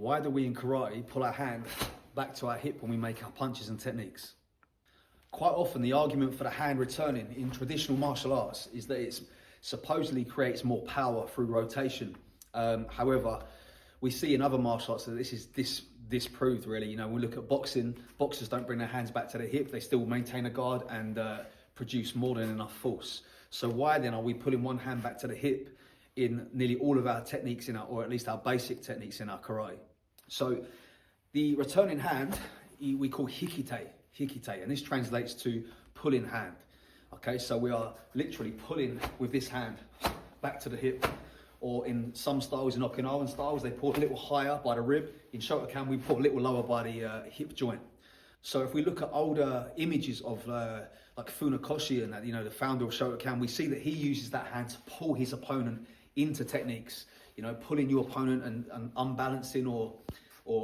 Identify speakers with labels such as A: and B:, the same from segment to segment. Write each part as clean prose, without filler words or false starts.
A: Why do we in karate pull our hand back to our hip when we make our punches and techniques? Quite often the argument for the hand returning in traditional martial arts is that it supposedly creates more power through rotation. However, we see in other martial arts that this is disproved really. You know, we look at boxing, boxers don't bring their hands back to the hip, they still maintain a guard and produce more than enough force. So why then are we pulling one hand back to the hip in nearly all of our techniques or at least our basic techniques in our karate? So the returning hand, we call hikite, and this translates to pulling hand. Okay, so we are literally pulling with this hand back to the hip, or in some styles, in Okinawan styles, they pull a little higher by the rib. In Shotokan, we pull a little lower by the hip joint. So if we look at older images of like Funakoshi and that, you know, the founder of Shotokan, we see that he uses that hand to pull his opponent into techniques, you know, pulling your opponent and unbalancing or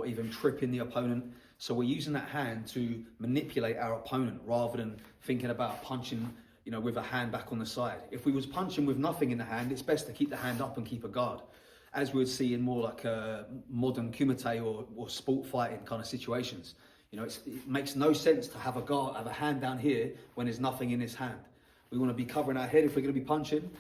A: even tripping the opponent. So we're using that hand to manipulate our opponent rather than thinking about punching, you know, with a hand back on the side. If we was punching with nothing in the hand, it's best to keep the hand up and keep a guard, as we would see in more like modern kumite or sport fighting kind of situations. You know, it makes no sense to have a hand down here when there's nothing in his hand. We want to be covering our head if we're going to be punching.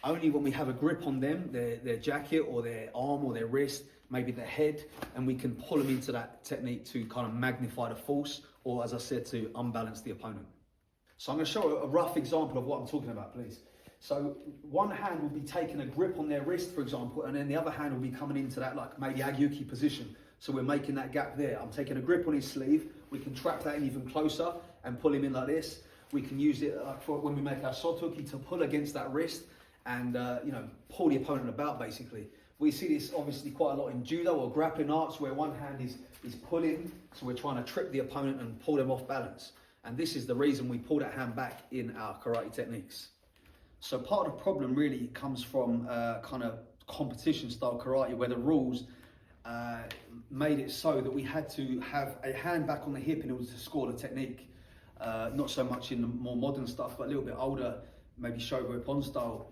A: Only when we have a grip on them, their jacket or their arm or their wrist, maybe their head, and we can pull them into that technique to kind of magnify the force, or as I said, to unbalance the opponent. So I'm going to show a rough example of what I'm talking about, please. So one hand will be taking a grip on their wrist, for example, and then the other hand will be coming into that like maybe agyuki position. So we're making that gap there. I'm taking a grip on his sleeve. We can trap that in even closer and pull him in like this. We can use it for when we make our sotoki to pull against that wrist and you know, pull the opponent about basically. We see this obviously quite a lot in judo or grappling arts where one hand is pulling, so we're trying to trip the opponent and pull them off balance. And this is the reason we pull that hand back in our karate techniques. So part of the problem really comes from kind of competition style karate where the rules made it so that we had to have a hand back on the hip in order to score the technique. Not so much in the more modern stuff, but a little bit older, maybe Shogo Ippon style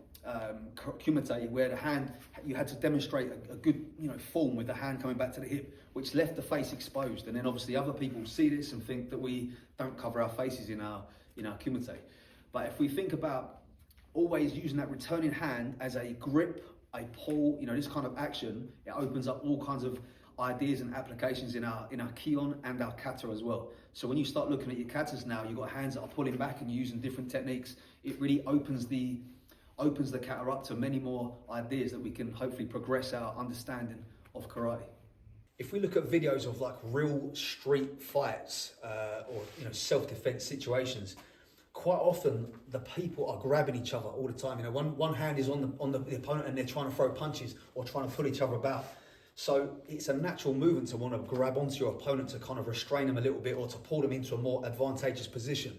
A: kumite, where the hand, you had to demonstrate a good, you know, form with the hand coming back to the hip, which left the face exposed. And then obviously other people see this and think that we don't cover our faces in our kumite. But if we think about always using that returning hand as a grip, a pull, you know, this kind of action, it opens up all kinds of ideas and applications in our kion and our kata as well. So when you start looking at your katas now, you've got hands that are pulling back and using different techniques. It really opens the kata up to many more ideas that we can hopefully progress our understanding of karate. If we look at videos of like real street fights or, you know, self-defense situations, quite often the people are grabbing each other all the time. You know, one hand is on the opponent and they're trying to throw punches or trying to pull each other about. So it's a natural movement to want to grab onto your opponent to kind of restrain them a little bit or to pull them into a more advantageous position.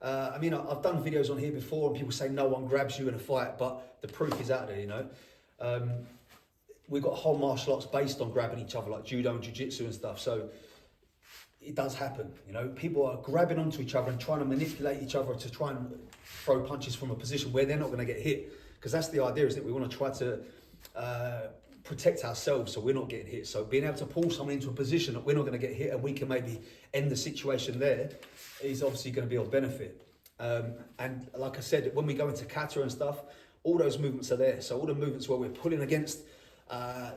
A: I mean, I've done videos on here before and people say no one grabs you in a fight, but the proof is out there, you know. We've got whole martial arts based on grabbing each other, like judo and jiu-jitsu and stuff. So it does happen, you know. People are grabbing onto each other and trying to manipulate each other to try and throw punches from a position where they're not going to get hit. Because that's the idea, isn't it? We want to try to protect ourselves so we're not getting hit. So being able to pull someone into a position that we're not going to get hit and we can maybe end the situation there is obviously going to be of benefit. And like I said, when we go into kata and stuff, all those movements are there. So all the movements where we're pulling against,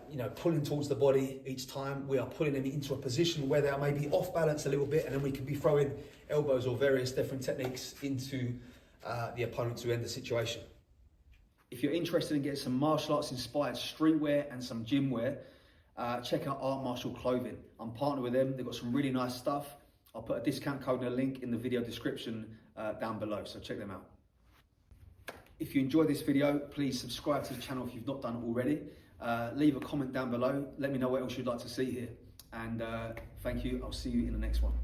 A: you know, pulling towards the body each time, we are pulling them into a position where they are maybe off balance a little bit, and then we can be throwing elbows or various different techniques into the opponent to end the situation. If you're interested in getting some martial arts inspired streetwear and some gym wear, check out Art Martial Clothing. I'm partnered with them. They've got some really nice stuff. I'll put a discount code and a link in the video description down below, so check them out. If you enjoyed this video, please subscribe to the channel if you've not done it already. Leave a comment down below. Let me know what else you'd like to see here. And thank you. I'll see you in the next one.